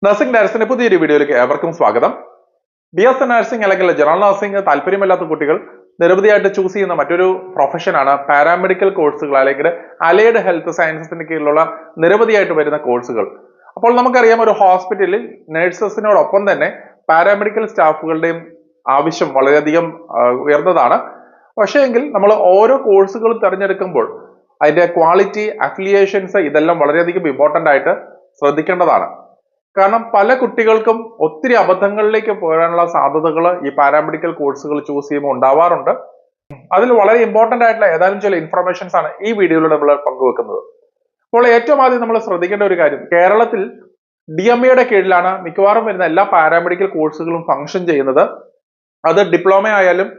Nursing ഡയറക്ടറിന്റെ പുതിയൊരു വീഡിയോയിലേക്ക് ഏവർക്കും സ്വാഗതം. BSc നഴ്സിംഗ് അല്ലെങ്കിൽ ജനറൽ നഴ്സിംഗ് താല്പര്യമില്ലാത്ത കുട്ടികൾ നിരവധിയായിട്ട് ചൂസ് ചെയ്യുന്ന മറ്റൊരു പ്രൊഫഷനാണ് പാരാമെഡിക്കൽ കോഴ്സുകൾ അല്ലെങ്കിൽ അലൈഡ് ഹെൽത്ത് സയൻസസിന് കീഴിലുള്ള നിരവധിയായിട്ട് വരുന്ന കോഴ്സുകൾ. അപ്പോൾ നമുക്കറിയാം, ഒരു ഹോസ്പിറ്റലിൽ നഴ്സസിനോടൊപ്പം തന്നെ പാരാമെഡിക്കൽ സ്റ്റാഫുകളുടെയും ആവശ്യം വളരെയധികം ഉയർന്നതാണ്. പക്ഷേ എങ്കിൽ നമ്മൾ ഓരോ കോഴ്സുകളും തിരഞ്ഞെടുക്കുമ്പോൾ അതിന്റെ ക്വാളിറ്റി, അഫിലിയേഷൻസ് ഇതെല്ലാം വളരെയധികം ഇമ്പോർട്ടന്റ് ആയിട്ട് ശ്രദ്ധിക്കേണ്ടതാണ്. കാരണം പല കുട്ടികൾക്കും ഒത്തിരി അബദ്ധങ്ങളിലേക്ക് പോകാനുള്ള സാധ്യതകൾ ഈ പാരാമെഡിക്കൽ കോഴ്സുകൾ ചൂസ് ചെയ്യുമ്പോൾ ഉണ്ടാവാറുണ്ട്. അതിൽ വളരെ ഇമ്പോർട്ടന്റ് ആയിട്ടുള്ള ഏതാനും ചില ഇൻഫർമേഷൻസ് ആണ് ഈ വീഡിയോയിലൂടെ നമ്മൾ പങ്കുവെക്കുന്നത്. അപ്പോൾ ഏറ്റവും ആദ്യം നമ്മൾ ശ്രദ്ധിക്കേണ്ട ഒരു കാര്യം, കേരളത്തിൽ DMEയുടെ കീഴിലാണ് മിക്കവാറും വരുന്ന എല്ലാ പാരാമെഡിക്കൽ കോഴ്സുകളും ഫംഗ്ഷൻ ചെയ്യുന്നത്. അത് ഡിപ്ലോമ ആയാലും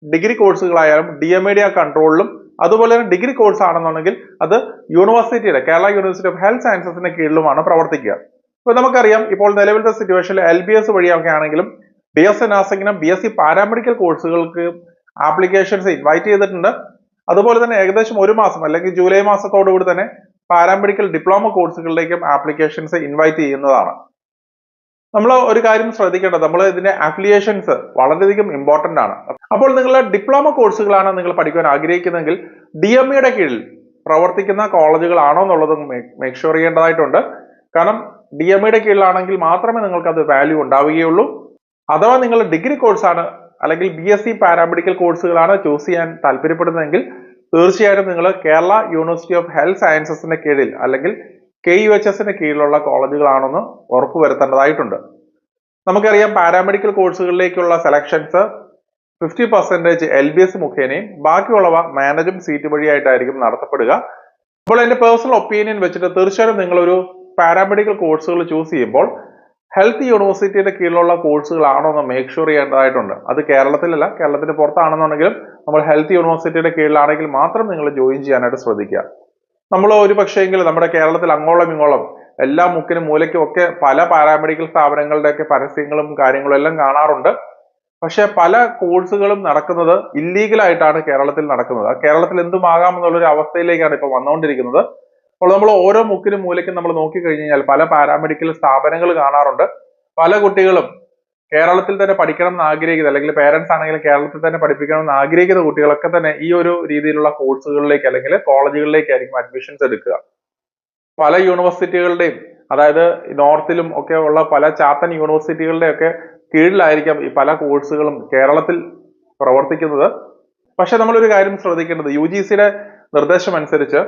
ഡിഗ്രി കോഴ്സുകളായാലും DMEയുടെ കൺട്രോളിലും, അതുപോലെ തന്നെ ഡിഗ്രി കോഴ്സ് ആണെന്നുണ്ടെങ്കിൽ അത് യൂണിവേഴ്സിറ്റിയുടെ കേരള യൂണിവേഴ്സിറ്റി ഓഫ് ഹെൽത്ത് സയൻസസിന്റെ കീഴിലുമാണ് പ്രവർത്തിക്കുക. ഇപ്പൊ നമുക്കറിയാം, ഇപ്പോൾ നിലവിലത്തെ സിറ്റുവേഷനിൽ LBS വഴിയൊക്കെ ആണെങ്കിലും BSc നഴ്സിംഗിനും BSc പാരാമെഡിക്കൽ കോഴ്സുകൾക്ക് ആപ്ലിക്കേഷൻസ് ഇൻവൈറ്റ് ചെയ്തിട്ടുണ്ട്. അതുപോലെ തന്നെ ഏകദേശം ഒരു മാസം അല്ലെങ്കിൽ ജൂലൈ മാസത്തോടുകൂടി തന്നെ പാരാമെഡിക്കൽ ഡിപ്ലോമ കോഴ്സുകളിലേക്കും ആപ്ലിക്കേഷൻസ് ഇൻവൈറ്റ് ചെയ്യുന്നതാണ്. നമ്മൾ ഒരു കാര്യം ശ്രദ്ധിക്കേണ്ടത്, നമ്മൾ ഇതിന്റെ അഫിലിയേഷൻസ് വളരെയധികം ഇമ്പോർട്ടന്റ് ആണ്. അപ്പോൾ നിങ്ങളുടെ ഡിപ്ലോമ കോഴ്സുകളാണ് നിങ്ങൾ പഠിക്കുവാൻ ആഗ്രഹിക്കുന്നതെങ്കിൽ DMEയുടെ കീഴിൽ പ്രവർത്തിക്കുന്ന കോളേജുകളാണോ എന്നുള്ളത് മേക്ക് ഷുവർ ചെയ്യേണ്ടതായിട്ടുണ്ട്. കാരണം DMEയുടെ കീഴിലാണെങ്കിൽ മാത്രമേ നിങ്ങൾക്ക് അത് വാല്യൂ ഉണ്ടാവുകയുള്ളൂ. അഥവാ നിങ്ങൾ ഡിഗ്രി കോഴ്സാണ് അല്ലെങ്കിൽ BSc പാരാമെഡിക്കൽ കോഴ്സുകളാണ് ചൂസ് ചെയ്യാൻ താല്പര്യപ്പെടുന്നതെങ്കിൽ തീർച്ചയായിട്ടും നിങ്ങൾ കേരള യൂണിവേഴ്സിറ്റി ഓഫ് ഹെൽത്ത് സയൻസസിന്റെ കീഴിൽ അല്ലെങ്കിൽ KUHSന്റെ കീഴിലുള്ള കോളേജുകളാണെന്ന് ഉറപ്പുവരുത്തേണ്ടതായിട്ടുണ്ട്. നമുക്കറിയാം, പാരാമെഡിക്കൽ കോഴ്സുകളിലേക്കുള്ള സെലക്ഷൻസ് 50% LBS മുഖേനയും ബാക്കിയുള്ളവ മാനേജ്മെന്റ് സീറ്റ് വഴിയായിട്ടായിരിക്കും നടത്തപ്പെടുക. അപ്പോൾ എന്റെ പേഴ്സണൽ ഒപ്പീനിയൻ വെച്ചിട്ട് തീർച്ചയായും നിങ്ങളൊരു പാരാമെഡിക്കൽ കോഴ്സുകൾ ചൂസ് ചെയ്യുമ്പോൾ ഹെൽത്ത് യൂണിവേഴ്സിറ്റിയുടെ കീഴിലുള്ള കോഴ്സുകളാണോ എന്ന് മേക്ക് ഷുവർ ചെയ്യേണ്ടതായിട്ടുണ്ട്. അത് കേരളത്തിലല്ല, കേരളത്തിന് പുറത്താണെന്നുണ്ടെങ്കിലും നമ്മൾ ഹെൽത്ത് യൂണിവേഴ്സിറ്റിയുടെ കീഴിലാണെങ്കിൽ മാത്രം നിങ്ങൾ ജോയിൻ ചെയ്യാനായിട്ട് ശ്രദ്ധിക്കുക. നമ്മൾ ഒരു പക്ഷേങ്കിൽ നമ്മുടെ കേരളത്തിൽ അങ്ങോളം ഇങ്ങോളം എല്ലാ മുക്കിനും മൂലയ്ക്കും ഒക്കെ പല പാരാമെഡിക്കൽ സ്ഥാപനങ്ങളുടെയൊക്കെ പരസ്യങ്ങളും കാര്യങ്ങളും എല്ലാം കാണാറുണ്ട്. പക്ഷെ പല കോഴ്സുകളും നടക്കുന്നത് ഇല്ലീഗലായിട്ടാണ് കേരളത്തിൽ നടക്കുന്നത്. കേരളത്തിൽ എന്തുമാകാമെന്നുള്ളൊരു അവസ്ഥയിലേക്കാണ് ഇപ്പൊ വന്നുകൊണ്ടിരിക്കുന്നത്. അപ്പോൾ നമ്മൾ ഓരോ മുക്കിനും മൂലയ്ക്കും നമ്മൾ നോക്കിക്കഴിഞ്ഞാൽ പല പാരാമെഡിക്കൽ സ്ഥാപനങ്ങൾ കാണാറുണ്ട്. പല കുട്ടികളും കേരളത്തിൽ തന്നെ പഠിക്കണം എന്ന് ആഗ്രഹിക്കുന്നത്, അല്ലെങ്കിൽ പേരൻസ് ആണെങ്കിലും കേരളത്തിൽ തന്നെ പഠിപ്പിക്കണം എന്ന് ആഗ്രഹിക്കുന്ന കുട്ടികളൊക്കെ തന്നെ ഈ ഒരു രീതിയിലുള്ള കോഴ്സുകളിലേക്ക് അല്ലെങ്കിൽ കോളേജുകളിലേക്കായിരിക്കും അഡ്മിഷൻസ് എടുക്കുക. പല യൂണിവേഴ്സിറ്റികളുടെയും, അതായത് നോർത്തിലും ഒക്കെ ഉള്ള പല ചാത്തൻ യൂണിവേഴ്സിറ്റികളുടെ ഒക്കെ കീഴിലായിരിക്കാം ഈ പല കോഴ്സുകളും കേരളത്തിൽ പ്രവർത്തിക്കുന്നത്. പക്ഷെ നമ്മളൊരു കാര്യം ശ്രദ്ധിക്കേണ്ടത്, UGCയുടെ നിർദ്ദേശം അനുസരിച്ച്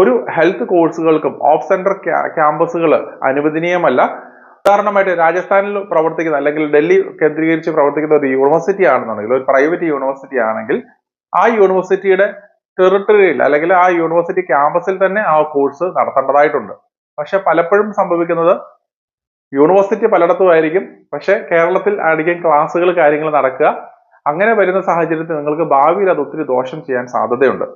ഒരു ഹെൽത്ത് കോഴ്സുകൾക്കും ഓഫ് സെന്റർ ക്യാമ്പസുകൾ അനുവദനീയമല്ല. ഉദാഹരണമായിട്ട് രാജസ്ഥാനിൽ പ്രവർത്തിക്കുന്ന അല്ലെങ്കിൽ ഡൽഹി കേന്ദ്രീകരിച്ച് പ്രവർത്തിക്കുന്ന ഒരു യൂണിവേഴ്സിറ്റി ആണെന്നുണ്ടെങ്കിൽ, ഒരു പ്രൈവറ്റ് യൂണിവേഴ്സിറ്റി ആണെങ്കിൽ ആ യൂണിവേഴ്സിറ്റിയുടെ ടെറിട്ടറിയിൽ അല്ലെങ്കിൽ ആ യൂണിവേഴ്സിറ്റി ക്യാമ്പസിൽ തന്നെ ആ കോഴ്സ് നടത്തേണ്ടതായിട്ടുണ്ട്. പക്ഷെ പലപ്പോഴും സംഭവിക്കുന്നത് യൂണിവേഴ്സിറ്റി പലയിടത്തും ആയിരിക്കും, പക്ഷെ കേരളത്തിൽ ആയിരിക്കും ക്ലാസ്സുകൾ കാര്യങ്ങൾ നടക്കുക. അങ്ങനെ വരുന്ന സാഹചര്യത്തിൽ നിങ്ങൾക്ക് ഭാവിയിൽ അത് ഒത്തിരി ദോഷം ചെയ്യാൻ സാധ്യതയുണ്ട്.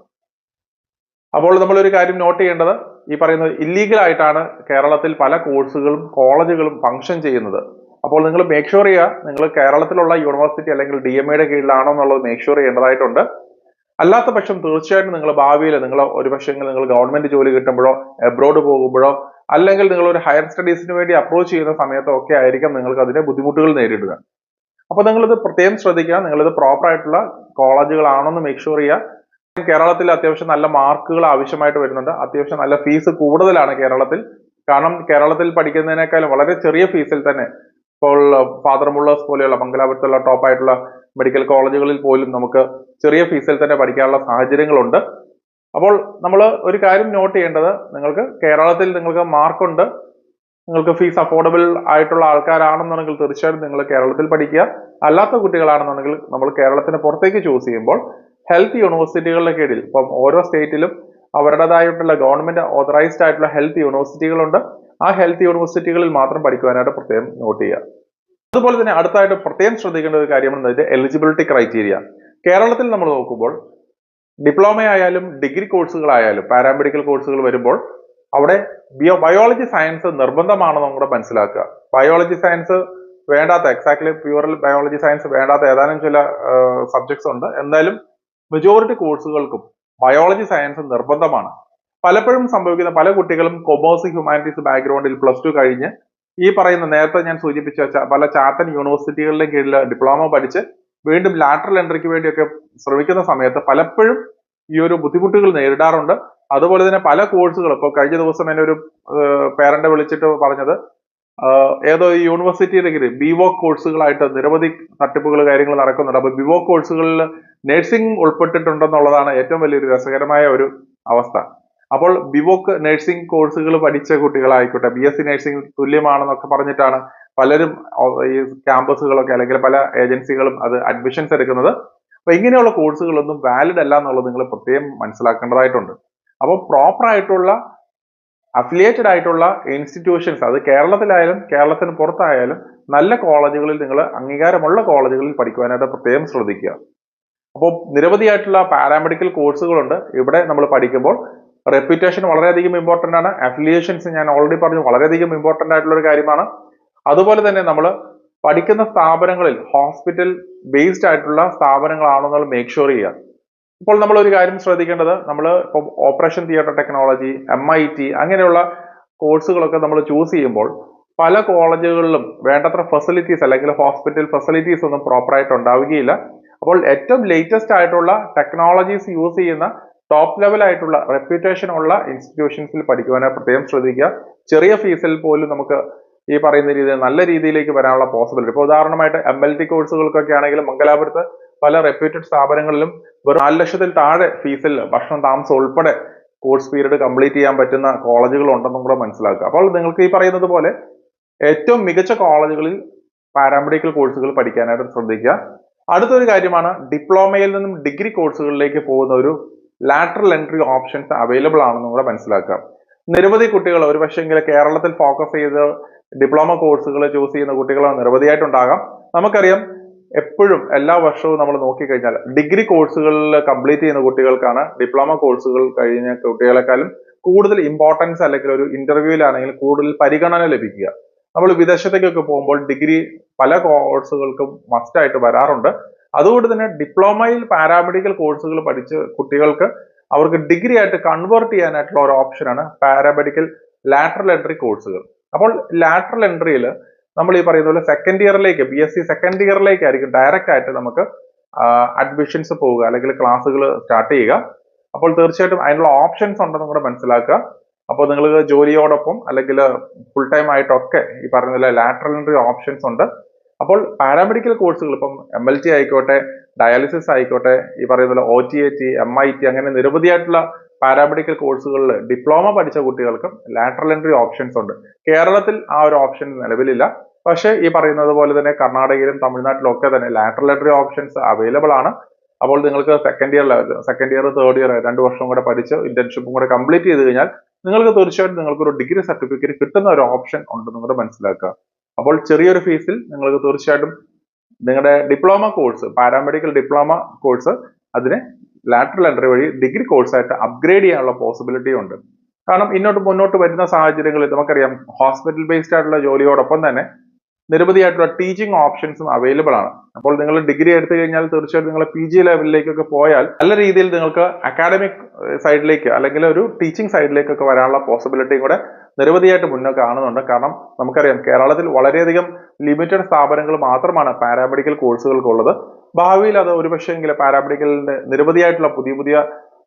അപ്പോൾ നമ്മളൊരു കാര്യം നോട്ട് ചെയ്യേണ്ടത്, ഈ പറയുന്നത് ഇല്ലീഗൽ ആയിട്ടാണ് കേരളത്തിൽ പല കോഴ്സുകളും കോളേജുകളും ഫംഗ്ഷൻ ചെയ്യുന്നത്. അപ്പോൾ നിങ്ങൾ മേക്ക് ഷുവർ ചെയ്യുക, നിങ്ങൾ കേരളത്തിലുള്ള യൂണിവേഴ്സിറ്റി അല്ലെങ്കിൽ DMEയുടെ കീഴിലാണോ എന്നുള്ളത് മേക്ക് ഷുവർ ചെയ്യേണ്ടതായിട്ടുണ്ട്. അല്ലാത്ത പക്ഷം തീർച്ചയായിട്ടും നിങ്ങൾ ഭാവിയിൽ നിങ്ങൾ ഒരു പക്ഷേ നിങ്ങൾ ഗവൺമെന്റ് ജോലി കിട്ടുമ്പോഴോ എബ്രോഡ് പോകുമ്പോഴോ അല്ലെങ്കിൽ നിങ്ങൾ ഒരു ഹയർ സ്റ്റഡീസിന് വേണ്ടി അപ്രോച്ച് ചെയ്യുന്ന സമയത്തോ ഒക്കെ ആയിരിക്കും നിങ്ങൾക്ക് അതിന്റെ ബുദ്ധിമുട്ടുകൾ നേരിടുക. അപ്പൊ നിങ്ങളിത് പ്രത്യേകം ശ്രദ്ധിക്കുക, നിങ്ങളിത് പ്രോപ്പർ ആയിട്ടുള്ള കോളേജുകളാണെന്ന് മേക്ക് ഷുവർ ചെയ്യുക. കേരളത്തിൽ അത്യാവശ്യം നല്ല മാർക്കുകൾ ആവശ്യമായിട്ട് വരുന്നുണ്ട്. അത്യാവശ്യം നല്ല ഫീസ് കൂടുതലാണ് കേരളത്തിൽ. കാരണം കേരളത്തിൽ പഠിക്കുന്നതിനേക്കാളും വളരെ ചെറിയ ഫീസിൽ തന്നെ ഇപ്പോൾ ഫാദർ മുള്ളേഴ്സ് പോലെയുള്ള മംഗലാപുരത്തുള്ള ടോപ്പ് ആയിട്ടുള്ള മെഡിക്കൽ കോളേജുകളിൽ പോലും നമുക്ക് ചെറിയ ഫീസിൽ തന്നെ പഠിക്കാനുള്ള സാഹചര്യങ്ങളുണ്ട്. അപ്പോൾ നമ്മൾ ഒരു കാര്യം നോട്ട് ചെയ്യേണ്ടത്, നിങ്ങൾക്ക് കേരളത്തിൽ നിങ്ങൾക്ക് മാർക്കുണ്ട്, നിങ്ങൾക്ക് ഫീസ് അഫോർഡബിൾ ആയിട്ടുള്ള ആൾക്കാരാണെന്നുണ്ടെങ്കിൽ തീർച്ചയായിട്ടും നിങ്ങൾ കേരളത്തിൽ പഠിക്കുക. അല്ലാത്ത കുട്ടികളാണെന്നുണ്ടെങ്കിൽ നമ്മൾ കേരളത്തിന് പുറത്തേക്ക് ചൂസ് ചെയ്യുമ്പോൾ ഹെൽത്ത് യൂണിവേഴ്സിറ്റികളുടെ കീഴിൽ, ഇപ്പം ഓരോ സ്റ്റേറ്റിലും അവരുടേതായിട്ടുള്ള ഗവൺമെന്റ് ഓതറൈസ്ഡ് ആയിട്ടുള്ള ഹെൽത്ത് യൂണിവേഴ്സിറ്റികളുണ്ട്. ആ ഹെൽത്ത് യൂണിവേഴ്സിറ്റികളിൽ മാത്രം പഠിക്കുവാനായിട്ട് പ്രത്യേകം നോട്ട് ചെയ്യുക. അതുപോലെ തന്നെ അടുത്തായിട്ട് പ്രത്യേകം ശ്രദ്ധിക്കേണ്ട ഒരു കാര്യമാണ് എലിജിബിലിറ്റി ക്രൈറ്റീരിയ. കേരളത്തിൽ നമ്മൾ നോക്കുമ്പോൾ ഡിപ്ലോമ ആയാലും ഡിഗ്രി കോഴ്സുകളായാലും പാരാമെഡിക്കൽ കോഴ്സുകൾ വരുമ്പോൾ അവിടെ ബയോളജി സയൻസ് നിർബന്ധമാണെന്ന് കൂടെ മനസ്സിലാക്കുക. ബയോളജി സയൻസ് വേണ്ടാത്ത, എക്സാക്ട്ലി പ്യൂറൽ ബയോളജി സയൻസ് വേണ്ടാത്ത ഏതാനും ചില സബ്ജക്ട്സ് ഉണ്ട്. എന്തായാലും മെജോറിറ്റി കോഴ്സുകൾക്കും ബയോളജി സയൻസ് നിർബന്ധമാണ്. പലപ്പോഴും സംഭവിക്കുന്ന പല കുട്ടികളും കൊമേഴ്സ് ഹ്യൂമാനിറ്റീസ് ബാക്ക്ഗ്രൗണ്ടിൽ +2 കഴിഞ്ഞ് ഈ പറയുന്ന നേരത്തെ ഞാൻ സൂചിപ്പിച്ച പല ചാത്തൻ യൂണിവേഴ്സിറ്റികളുടെ കീഴിൽ ഡിപ്ലോമ പഠിച്ച് വീണ്ടും ലാറ്ററൽ എൻട്രിക്ക് വേണ്ടിയൊക്കെ ശ്രമിക്കുന്ന സമയത്ത് പലപ്പോഴും ഈ ഒരു ബുദ്ധിമുട്ടുകൾ നേരിടാറുണ്ട്. അതുപോലെ തന്നെ പല കോഴ്സുകൾ ഇപ്പോൾ കഴിഞ്ഞ ദിവസം എന്നെ ഒരു പേരന്റ് വിളിച്ചിട്ട് പറഞ്ഞത് ഏതോ ഈ യൂണിവേഴ്സിറ്റിയുടെ കീഴിൽ ബിവോക് കോഴ്സുകളായിട്ട് നിരവധി തട്ടിപ്പുകൾ കാര്യങ്ങൾ നടക്കുന്നുണ്ട്. അപ്പൊ ബിവോക് കോഴ്സുകളിൽ നഴ്സിംഗ് ഉൾപ്പെട്ടിട്ടുണ്ടെന്നുള്ളതാണ് ഏറ്റവും വലിയൊരു രസകരമായ ഒരു അവസ്ഥ. അപ്പോൾ ബിവോക് നഴ്സിംഗ് കോഴ്സുകൾ പഠിച്ച കുട്ടികളായിക്കോട്ടെ, BSc നഴ്സിംഗ് തുല്യമാണെന്നൊക്കെ പറഞ്ഞിട്ടാണ് പലരും ഈ ക്യാമ്പസുകളൊക്കെ അല്ലെങ്കിൽ പല ഏജൻസികളും അത് അഡ്മിഷൻസ് എടുക്കുന്നത്. അപ്പൊ ഇങ്ങനെയുള്ള കോഴ്സുകളൊന്നും വാലിഡ് അല്ല എന്നുള്ളത് നിങ്ങൾ പ്രത്യേകം മനസ്സിലാക്കേണ്ടതായിട്ടുണ്ട്. അപ്പോൾ പ്രോപ്പർ ആയിട്ടുള്ള അഫിലിയേറ്റഡ് ആയിട്ടുള്ള ഇൻസ്റ്റിറ്റ്യൂഷൻസ്, അത് കേരളത്തിലായാലും കേരളത്തിന് പുറത്തായാലും നല്ല കോളേജുകളിൽ നിങ്ങൾ അംഗീകാരമുള്ള കോളേജുകളിൽ പഠിക്കുവാനായിട്ട് പ്രത്യേകം ശ്രദ്ധിക്കുക. അപ്പോൾ നിരവധിയായിട്ടുള്ള പാരാമെഡിക്കൽ കോഴ്സുകളുണ്ട്. ഇവിടെ നമ്മൾ പഠിക്കുമ്പോൾ റെപ്യൂട്ടേഷൻ വളരെയധികം ഇമ്പോർട്ടന്റ് ആണ്. അഫിലിയേഷൻസ് ഞാൻ ഓൾറെഡി പറഞ്ഞു വളരെയധികം ഇമ്പോർട്ടന്റ് ആയിട്ടുള്ള ഒരു കാര്യമാണ്. അതുപോലെ തന്നെ നമ്മൾ പഠിക്കുന്ന സ്ഥാപനങ്ങളിൽ ഹോസ്പിറ്റൽ ബേസ്ഡ് ആയിട്ടുള്ള സ്ഥാപനങ്ങളാണെന്നുള്ള മേക്ക് ഷുവർ ചെയ്യുക. ഇപ്പോൾ നമ്മൾ ഒരു കാര്യം ശ്രദ്ധിക്കേണ്ടത്, നമ്മൾ ഇപ്പോൾ ഓപ്പറേഷൻ തിയേറ്റർ ടെക്നോളജി, MIT അങ്ങനെയുള്ള കോഴ്സുകളൊക്കെ നമ്മൾ ചൂസ് ചെയ്യുമ്പോൾ പല കോളേജുകളിലും വേണ്ടത്ര ഫെസിലിറ്റീസ് അല്ലെങ്കിൽ ഹോസ്പിറ്റൽ ഫെസിലിറ്റീസ് ഒന്നും പ്രോപ്പറായിട്ട് ഉണ്ടാവുകയില്ല. അപ്പോൾ ഏറ്റവും ലേറ്റസ്റ്റ് ആയിട്ടുള്ള ടെക്നോളജീസ് യൂസ് ചെയ്യുന്ന ടോപ്പ് ലെവൽ ആയിട്ടുള്ള റെപ്യൂട്ടേഷൻ ഉള്ള ഇൻസ്റ്റിറ്റ്യൂഷൻസിൽ പഠിക്കുവാനായി പ്രത്യേകം ശ്രദ്ധിക്കുക. ചെറിയ ഫീസിൽ പോലും നമുക്ക് ഈ പറയുന്ന രീതിയിൽ നല്ല രീതിയിലേക്ക് വരാനുള്ള പോസിബിലിറ്റി. ഇപ്പോൾ ഉദാഹരണമായിട്ട് MLT കോഴ്സുകൾക്കൊക്കെ ആണെങ്കിൽ മംഗലാപുരത്ത് പല റെപ്യൂട്ടഡ് സ്ഥാപനങ്ങളിലും വെറും 4 ലക്ഷത്തിൽ താഴെ ഫീസിൽ ഭക്ഷണം താമസം ഉൾപ്പെടെ കോഴ്സ് പീരീഡ് കംപ്ലീറ്റ് ചെയ്യാൻ പറ്റുന്ന കോളേജുകൾ ഉണ്ടെന്നും കൂടെ മനസ്സിലാക്കുക. അപ്പോൾ നിങ്ങൾക്ക് ഈ പറയുന്നത് പോലെ ഏറ്റവും മികച്ച കോളേജുകളിൽ പാരാമെഡിക്കൽ കോഴ്സുകൾ പഠിക്കാനായിട്ട് ശ്രദ്ധിക്കുക. അടുത്തൊരു കാര്യമാണ്, ഡിപ്ലോമയിൽ നിന്നും ഡിഗ്രി കോഴ്സുകളിലേക്ക് പോകുന്ന ഒരു ലാറ്ററൽ എൻട്രി ഓപ്ഷൻസ് അവൈലബിൾ ആണെന്നും കൂടെ മനസ്സിലാക്കുക. നിരവധി കുട്ടികൾ ഒരുപക്ഷെങ്കിൽ കേരളത്തിൽ ഫോക്കസ് ചെയ്ത് ഡിപ്ലോമ കോഴ്സുകൾ ചൂസ് ചെയ്യുന്ന കുട്ടികൾ നിരവധിയായിട്ടുണ്ടാകാം. നമുക്കറിയാം എപ്പോഴും എല്ലാ വർഷവും നമ്മൾ നോക്കിക്കഴിഞ്ഞാൽ ഡിഗ്രി കോഴ്സുകളിൽ കംപ്ലീറ്റ് ചെയ്യുന്ന കുട്ടികൾക്കാണ് ഡിപ്ലോമ കോഴ്സുകൾ കഴിഞ്ഞ കുട്ടികളെക്കാളും കൂടുതൽ ഇമ്പോർട്ടൻസ് അല്ലെങ്കിൽ ഒരു ഇന്റർവ്യൂവിലാണെങ്കിൽ കൂടുതൽ പരിഗണന ലഭിക്കുക. നമ്മൾ വിദേശത്തേക്കൊക്കെ പോകുമ്പോൾ ഡിഗ്രി പല കോഴ്സുകൾക്കും മസ്റ്റ് ആയിട്ട് വരാറുണ്ട്. അതുകൊണ്ട് തന്നെ ഡിപ്ലോമയിൽ പാരാമെഡിക്കൽ കോഴ്സുകൾ പഠിച്ച് കുട്ടികൾക്ക് അവർക്ക് ഡിഗ്രി ആയിട്ട് കൺവേർട്ട് ചെയ്യാനായിട്ടുള്ള ഒരു ഓപ്ഷനാണ് പാരാമെഡിക്കൽ ലാറ്ററൽ എൻട്രി കോഴ്സുകൾ. അപ്പോൾ ലാറ്ററൽ എൻട്രിയിൽ നമ്മൾ ഈ പറയുന്ന പോലെ സെക്കൻഡ് ഇയറിലേക്ക് BSc സെക്കൻഡ് ഇയറിലേക്കായിരിക്കും ഡയറക്റ്റ് ആയിട്ട് നമുക്ക് അഡ്മിഷൻസ് പോവുക അല്ലെങ്കിൽ ക്ലാസ്സുകൾ സ്റ്റാർട്ട് ചെയ്യുക. അപ്പോൾ തീർച്ചയായിട്ടും അതിനുള്ള ഓപ്ഷൻസ് ഉണ്ടെന്നും കൂടെ മനസ്സിലാക്കുക. അപ്പോൾ നിങ്ങൾക്ക് ജോലിയോടൊപ്പം അല്ലെങ്കിൽ ഫുൾ ടൈം ആയിട്ടൊക്കെ ഈ പറഞ്ഞ പോലെ ലാറ്ററൽ എൻട്രി ഓപ്ഷൻസ് ഉണ്ട്. അപ്പോൾ പാരാമെഡിക്കൽ കോഴ്സുകൾ ഇപ്പം MLT ആയിക്കോട്ടെ, ഡയാലിസിസ് ആയിക്കോട്ടെ, ഈ പറയുന്ന പോലെ OTAT, MIT അങ്ങനെ നിരവധിയായിട്ടുള്ള പാരാമെഡിക്കൽ കോഴ്സുകളിൽ ഡിപ്ലോമ പഠിച്ച കുട്ടികൾക്കും ലാറ്ററൽ എൻട്രി ഓപ്ഷൻസ് ഉണ്ട്. കേരളത്തിൽ ആ ഒരു ഓപ്ഷൻ നിലവിലില്ല. പക്ഷേ ഈ പറയുന്നത് പോലെ തന്നെ കർണാടകയിലും തമിഴ്നാട്ടിലും ഒക്കെ തന്നെ ലാറ്ററൽ എൻട്രി ഓപ്ഷൻസ് അവൈലബിൾ ആണ്. അപ്പോൾ നിങ്ങൾക്ക് സെക്കൻഡ് ഇയർ, തേർഡ് ഇയർ 2 വർഷം കൂടെ പഠിച്ച് ഇന്റേൺഷിപ്പും കൂടെ കംപ്ലീറ്റ് ചെയ്ത് കഴിഞ്ഞാൽ നിങ്ങൾക്ക് തീർച്ചയായിട്ടും നിങ്ങൾക്കൊരു ഡിഗ്രി സർട്ടിഫിക്കറ്റ് കിട്ടുന്ന ഒരു ഓപ്ഷൻ ഉണ്ടെന്നും കൂടെ മനസ്സിലാക്കുക. അപ്പോൾ ചെറിയൊരു ഫീസിൽ നിങ്ങൾക്ക് തീർച്ചയായിട്ടും നിങ്ങളുടെ diploma course, paramedical diploma course, അതിനെ ലാറ്ററൽ എൻട്രി വഴി ഡിഗ്രി കോഴ്സായിട്ട് അപ്ഗ്രേഡ് ചെയ്യാനുള്ള പോസിബിലിറ്റി ഉണ്ട്. കാരണം മുന്നോട്ട് വരുന്ന സാഹചര്യങ്ങളിൽ നമുക്കറിയാം ഹോസ്പിറ്റൽ ബേസ്ഡ് ആയിട്ടുള്ള ജോലിയോടൊപ്പം തന്നെ നിരവധിയായിട്ടുള്ള ടീച്ചിങ് ഓപ്ഷൻസും അവൈലബിൾ ആണ്. അപ്പോൾ നിങ്ങൾ ഡിഗ്രി എടുത്തു കഴിഞ്ഞാൽ തീർച്ചയായിട്ടും നിങ്ങൾ PG ലെവലിലേക്കൊക്കെ പോയാൽ നല്ല രീതിയിൽ നിങ്ങൾക്ക് അക്കാഡമിക് സൈഡിലേക്ക് അല്ലെങ്കിൽ ഒരു ടീച്ചിങ് സൈഡിലേക്കൊക്കെ വരാനുള്ള പോസിബിലിറ്റി കൂടെ നിരവധിയായിട്ട് മുന്നേ കാണുന്നുണ്ട്. കാരണം നമുക്കറിയാം കേരളത്തിൽ വളരെയധികം ലിമിറ്റഡ് സ്ഥാപനങ്ങൾ മാത്രമാണ് പാരാമെഡിക്കൽ കോഴ്സുകൾക്കുള്ളത്. ഭാവിയിൽ അത് ഒരുപക്ഷെങ്കിൽ പാരാമെഡിക്കലിന്റെ നിരവധിയായിട്ടുള്ള പുതിയ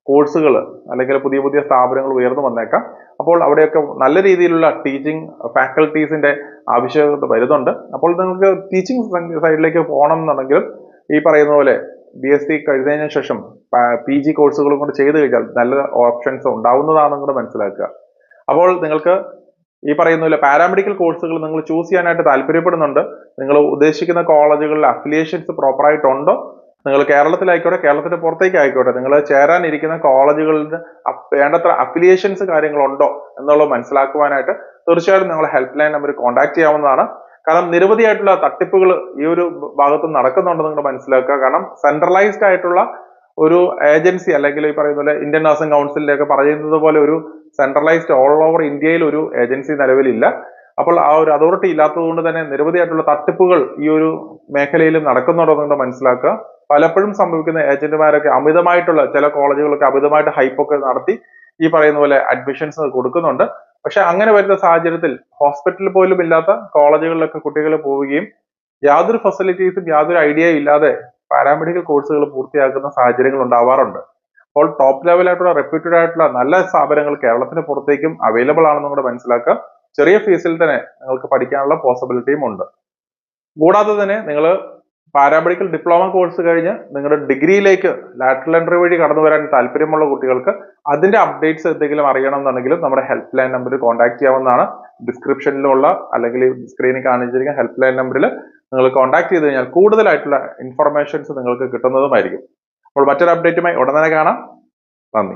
കോഴ്സുകൾ അല്ലെങ്കിൽ പുതിയ സ്ഥാപനങ്ങൾ ഉയർന്നു വന്നേക്കാം. അപ്പോൾ അവിടെയൊക്കെ നല്ല രീതിയിലുള്ള ടീച്ചിങ് ഫാക്കൽറ്റീസിന്റെ ആവശ്യകത വരുന്നുണ്ട്. അപ്പോൾ നിങ്ങൾക്ക് ടീച്ചിങ് സൈഡിലേക്ക് പോകണം എന്നുണ്ടെങ്കിലും ഈ പറയുന്ന പോലെ BSc കഴിഞ്ഞതിന് ശേഷം PG കോഴ്സുകളും കൂടെ ചെയ്തു കഴിഞ്ഞാൽ നല്ല ഓപ്ഷൻസ് ഉണ്ടാവുന്നതാണെന്ന് കൂടെ മനസ്സിലാക്കുക. അപ്പോൾ നിങ്ങൾക്ക് ഈ പറയുന്ന പോലെ പാരാമെഡിക്കൽ കോഴ്സുകൾ നിങ്ങൾ ചൂസ് ചെയ്യാനായിട്ട് താല്പര്യപ്പെടുന്നുണ്ട്, നിങ്ങൾ ഉദ്ദേശിക്കുന്ന കോളേജുകളിൽ അഫിലിയേഷൻസ് പ്രോപ്പറായിട്ടുണ്ടോ, നിങ്ങൾ കേരളത്തിലായിക്കോട്ടെ കേരളത്തിന്റെ പുറത്തേക്ക് ആയിക്കോട്ടെ നിങ്ങൾ ചേരാനിരിക്കുന്ന കോളേജുകളിൽ വേണ്ടത്ര അഫിലിയേഷൻസ് കാര്യങ്ങളുണ്ടോ എന്നുള്ളത് മനസ്സിലാക്കുവാനായിട്ട് തീർച്ചയായിട്ടും നിങ്ങളെ ഹെൽപ്പ് ലൈൻ നമ്പർ കോൺടാക്ട് ചെയ്യാവുന്നതാണ്. കാരണം നിരവധിയായിട്ടുള്ള തട്ടിപ്പുകൾ ഈ ഒരു ഭാഗത്ത് നടക്കുന്നുണ്ടെന്ന് നിങ്ങൾ മനസ്സിലാക്കുക. കാരണം സെൻട്രലൈസ്ഡ് ആയിട്ടുള്ള ഒരു ഏജൻസി അല്ലെങ്കിൽ ഈ പറയുന്ന പോലെ ഇന്ത്യൻ നഴ്സിംഗ് കൗൺസിലിലേക്ക് പറയുന്നത് പോലെ ഒരു സെൻട്രലൈസ്ഡ് ഓൾ ഓവർ ഇന്ത്യയിൽ ഒരു ഏജൻസി നിലവിലില്ല. അപ്പോൾ ആ ഒരു അതോറിറ്റി ഇല്ലാത്തത് കൊണ്ട് തന്നെ നിരവധിയായിട്ടുള്ള തട്ടിപ്പുകൾ ഈ ഒരു മേഖലയിലും നടക്കുന്നുണ്ടെന്ന് മനസ്സിലാക്കുക. പലപ്പോഴും സംഭവിക്കുന്ന ഏജന്റുമാരൊക്കെ അമിതമായിട്ടുള്ള ചില കോളേജുകളൊക്കെ അമിതമായിട്ട് ഹൈപ്പൊക്കെ നടത്തി ഈ പറയുന്ന പോലെ അഡ്മിഷൻസ് കൊടുക്കുന്നുണ്ട്. പക്ഷെ അങ്ങനെ വരുന്ന സാഹചര്യത്തിൽ ഹോസ്പിറ്റലിൽ പോലും ഇല്ലാത്ത കോളേജുകളിലൊക്കെ കുട്ടികൾ പോവുകയും യാതൊരു ഫെസിലിറ്റീസും യാതൊരു ഐഡിയയും ഇല്ലാതെ പാരാമെഡിക്കൽ കോഴ്സുകൾ പൂർത്തിയാക്കുന്ന സാഹചര്യങ്ങൾ ഉണ്ടാവാറുണ്ട്. അപ്പോൾ ടോപ്പ് ലെവലായിട്ടുള്ള റെപ്യൂട്ടഡ് ആയിട്ടുള്ള നല്ല സ്ഥാപനങ്ങൾ കേരളത്തിന് പുറത്തേക്കും അവൈലബിൾ ആണെന്നും കൂടെ മനസ്സിലാക്കുക. ചെറിയ ഫീസിൽ തന്നെ നിങ്ങൾക്ക് പഠിക്കാനുള്ള പോസിബിലിറ്റിയും ഉണ്ട്. കൂടാതെ തന്നെ നിങ്ങൾ പാരാമെഡിക്കൽ ഡിപ്ലോമ കോഴ്സ് കഴിഞ്ഞ് നിങ്ങളുടെ ഡിഗ്രിയിലേക്ക് ലാറ്ററൽ എൻട്രി വഴി കടന്നു വരാൻ താല്പര്യമുള്ള കുട്ടികൾക്ക് അതിന്റെ അപ്ഡേറ്റ്സ് എന്തെങ്കിലും അറിയണം എന്നുണ്ടെങ്കിലും നമ്മുടെ ഹെൽപ്പ് ലൈൻ നമ്പറിൽ കോൺടാക്ട് ചെയ്യാവുന്നതാണ്. ഡിസ്ക്രിപ്ഷനിലുള്ള അല്ലെങ്കിൽ സ്ക്രീനിൽ കാണിച്ചിരിക്കുന്ന ഹെൽപ്പ് ലൈൻ നമ്പറിൽ നിങ്ങൾ കോൺടാക്ട് ചെയ്ത് കഴിഞ്ഞാൽ കൂടുതലായിട്ടുള്ള ഇൻഫർമേഷൻസ് നിങ്ങൾക്ക് കിട്ടുന്നതുമായിരിക്കും. അപ്പോൾ മറ്റൊരു അപ്ഡേറ്റുമായി ഉടൻ തന്നെ കാണാം. നന്ദി.